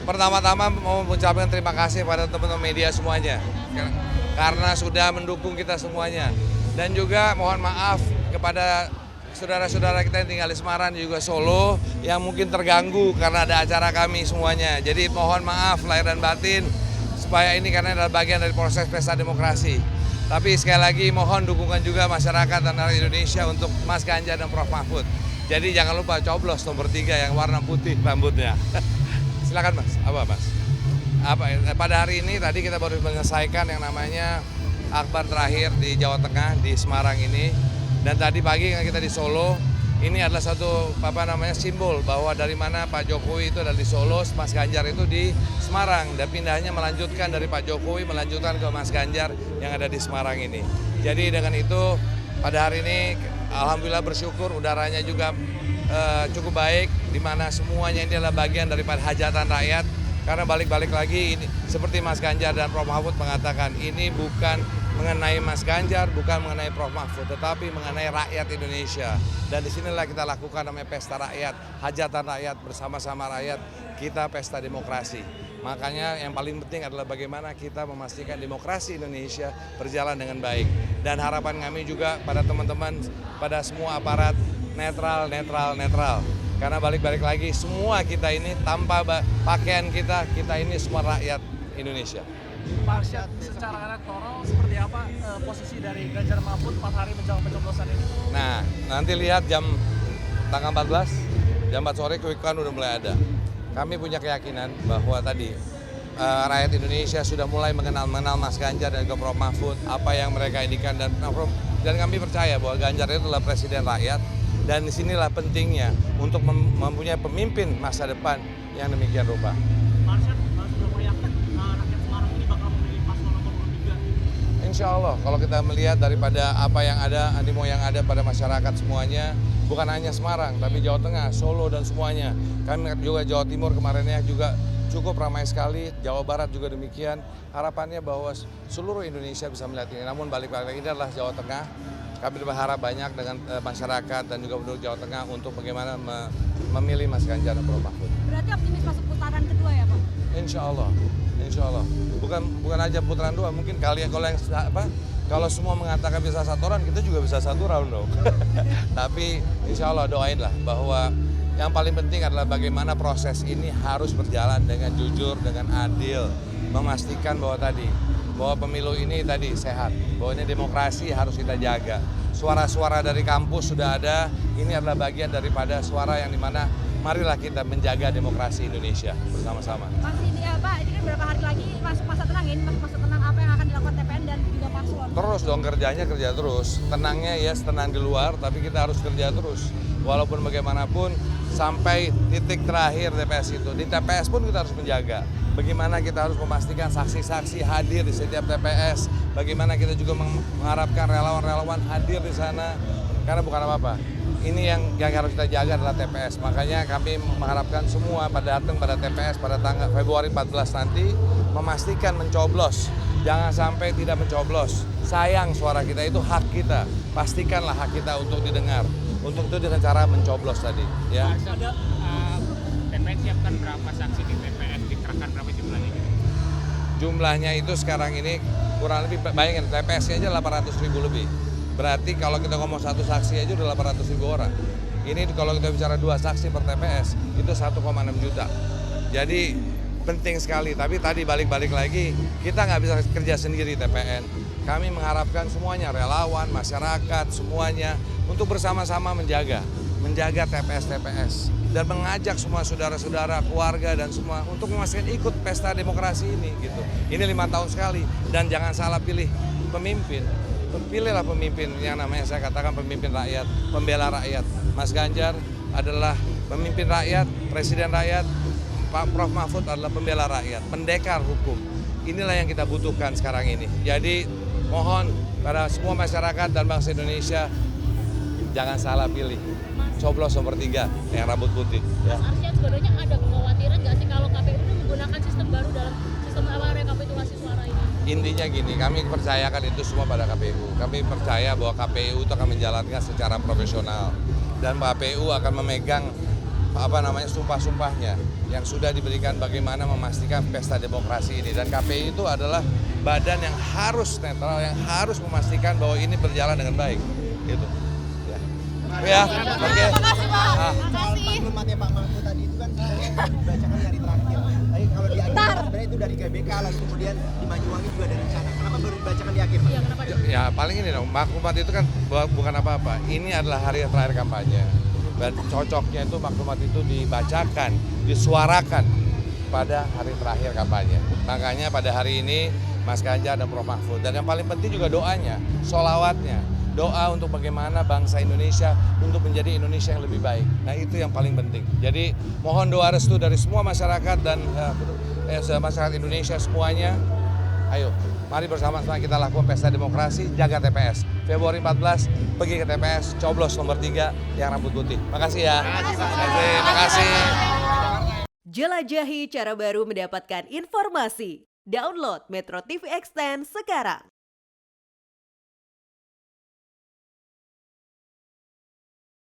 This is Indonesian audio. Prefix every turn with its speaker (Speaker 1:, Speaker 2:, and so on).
Speaker 1: Pertama-tama mau mengucapkan terima kasih pada teman-teman media semuanya karena sudah mendukung kita semuanya. Dan juga mohon maaf kepada saudara-saudara kita yang tinggal di Semarang dan juga Solo yang mungkin terganggu karena ada acara kami semuanya. Jadi mohon maaf lahir dan batin supaya ini karena adalah bagian dari proses pesta demokrasi. Tapi sekali lagi mohon dukungan juga masyarakat dan rakyat Indonesia untuk Mas Ganjar dan Prof Mahfud. Jadi jangan lupa coblos nomor 3 yang warna putih rambutnya. Silakan Mas, apa Mas? Pada hari ini tadi kita baru menyelesaikan yang namanya akbar terakhir di Jawa Tengah, di Semarang ini. Dan tadi pagi kita di Solo, ini adalah satu simbol bahwa dari mana Pak Jokowi itu adalah di Solo, Mas Ganjar itu di Semarang. Dan pindahnya melanjutkan dari Pak Jokowi, melanjutkan ke Mas Ganjar yang ada di Semarang ini. Jadi dengan itu pada hari ini alhamdulillah bersyukur udaranya juga cukup baik, di mana semuanya ini adalah bagian daripada hajatan rakyat. Karena balik-balik lagi, ini, seperti Mas Ganjar dan Prof Mahfud mengatakan, ini bukan mengenai Mas Ganjar, bukan mengenai Prof Mahfud, tetapi mengenai rakyat Indonesia. Dan disinilah kita lakukan namanya pesta rakyat, hajatan rakyat, bersama-sama rakyat, kita pesta demokrasi. Makanya yang paling penting adalah bagaimana kita memastikan demokrasi Indonesia berjalan dengan baik. Dan harapan kami juga pada teman-teman, pada semua aparat, netral. Karena balik-balik lagi semua kita ini tanpa pakaian kita ini semua rakyat Indonesia.
Speaker 2: Pak Arsyad, secara elektoral seperti apa posisi dari Ganjar Mahfud 4 hari menjelang pencoblosan ini?
Speaker 1: Nah, nanti lihat tanggal 14, jam 4 sore quick count udah mulai ada. Kami punya keyakinan bahwa tadi rakyat Indonesia sudah mulai mengenal Mas Ganjar dan Prof Mahfud, apa yang mereka indikan dan kami percaya bahwa Ganjar itu adalah presiden rakyat. Dan disinilah pentingnya untuk mempunyai pemimpin masa depan yang demikian rupa.
Speaker 2: Pak Arsyad, seberapa yakin rakyat Semarang ini bakal memilih paslon nomor 3?
Speaker 1: Insya Allah, kalau kita melihat daripada apa yang ada, animo yang ada pada masyarakat semuanya, bukan hanya Semarang, tapi Jawa Tengah, Solo dan semuanya. Kami juga Jawa Timur kemarinnya juga cukup ramai sekali, Jawa Barat juga demikian. Harapannya bahwa seluruh Indonesia bisa melihat ini. Namun balik-balik ini adalah Jawa Tengah. Kami berharap banyak dengan masyarakat dan juga penduduk Jawa Tengah untuk bagaimana memilih Mas Ganjar dan Prof Mahfud.
Speaker 3: Berarti optimis masuk putaran kedua ya Pak?
Speaker 1: Insya Allah. Bukan aja putaran 2, mungkin kalau semua mengatakan bisa 1 round, kita juga bisa 1 round dong. Tapi insya Allah doainlah bahwa yang paling penting adalah bagaimana proses ini harus berjalan dengan jujur, dengan adil, memastikan bahwa pemilu ini tadi sehat, bahwa ini demokrasi harus kita jaga. Suara-suara dari kampus sudah ada, ini adalah bagian daripada suara yang dimana marilah kita menjaga demokrasi Indonesia bersama-sama.
Speaker 3: Mas ini ya Pak, ini kan berapa hari lagi masuk masa tenang ini, masuk masa tenang apa yang akan dilakukan TPN dan juga paslon?
Speaker 1: Terus dong kerja terus, tenangnya ya tenang di luar, tapi kita harus kerja terus. Walaupun bagaimanapun sampai titik terakhir TPS itu, di TPS pun kita harus menjaga. Bagaimana kita harus memastikan saksi-saksi hadir di setiap TPS. Bagaimana kita juga mengharapkan relawan-relawan hadir di sana. Karena bukan apa-apa. Ini yang harus kita jaga adalah TPS. Makanya kami mengharapkan semua datang pada TPS pada tanggal Februari 14 nanti memastikan mencoblos. Jangan sampai tidak mencoblos. Sayang suara kita itu hak kita. Pastikanlah hak kita untuk didengar. Untuk itu dengan cara mencoblos tadi. Ya.
Speaker 2: Ada TPS siapkan berapa saksi di TPS, dikerahkan berapa jumlahnya?
Speaker 1: Jumlahnya itu sekarang ini kurang lebih, bayangin TPS-nya aja 800.000 lebih. Berarti kalau kita ngomong 1 saksi aja udah 800.000 orang. Ini kalau kita bicara 2 saksi per TPS itu 1,6 juta. Jadi penting sekali, tapi tadi balik-balik lagi kita nggak bisa kerja sendiri TPN. Kami mengharapkan semuanya, relawan, masyarakat, semuanya untuk bersama-sama menjaga TPS dan mengajak semua saudara-saudara, keluarga dan semua untuk memastikan ikut pesta demokrasi ini gitu. Ini 5 tahun sekali dan jangan salah pilih pemimpin. Pilihlah pemimpin yang namanya saya katakan pemimpin rakyat, pembela rakyat. Mas Ganjar adalah pemimpin rakyat, presiden rakyat. Pak Prof Mahfud adalah pembela rakyat, pendekar hukum. Inilah yang kita butuhkan sekarang ini. Jadi mohon pada semua masyarakat dan bangsa Indonesia jangan salah pilih. Coblos nomor 3 yang rambut putih. Ya.
Speaker 4: Mas Arsyad, sebenarnya ada kekhawatiran nggak sih kalau KPU ini menggunakan sistem baru dalam sistem rekapitulasi suara ini?
Speaker 1: Intinya gini, kami percayakan itu semua pada KPU. Kami percaya bahwa KPU itu akan menjalankan secara profesional dan KPU akan memegang sumpah-sumpahnya yang sudah diberikan bagaimana memastikan pesta demokrasi ini. Dan KPI itu adalah badan yang harus netral, yang harus memastikan bahwa ini berjalan dengan baik. Gitu. Ya, oke.
Speaker 5: Soal maklumatnya Pak Mahfud tadi itu kan sebenarnya dibacakan hari terakhir. Tapi kalau di akhir sebenarnya itu dari GBK lalu kemudian di Banyuwangi juga ada rencana. Kenapa baru dibacakan di akhir?
Speaker 4: Iya, kenapa?
Speaker 1: Ya paling ini dong, maklumat itu kan bukan apa-apa. Ini adalah hari terakhir kampanye. Dan cocoknya itu maklumat itu dibacakan, disuarakan pada hari terakhir kampanye. Makanya pada hari ini Mas Ganjar dan Prof Mahfud. Dan yang paling penting juga doanya, sholawatnya. Doa untuk bagaimana bangsa Indonesia untuk menjadi Indonesia yang lebih baik. Nah itu yang paling penting. Jadi mohon doa restu dari semua masyarakat dan masyarakat Indonesia semuanya. Ayo, mari bersama-sama kita lakukan pesta demokrasi, jaga TPS. Februari 14, pergi ke TPS, coblos nomor 3 yang rambut putih. Makasih ya. Makasih.
Speaker 6: Jelajahi cara baru mendapatkan informasi. Download Metro TV Extend sekarang.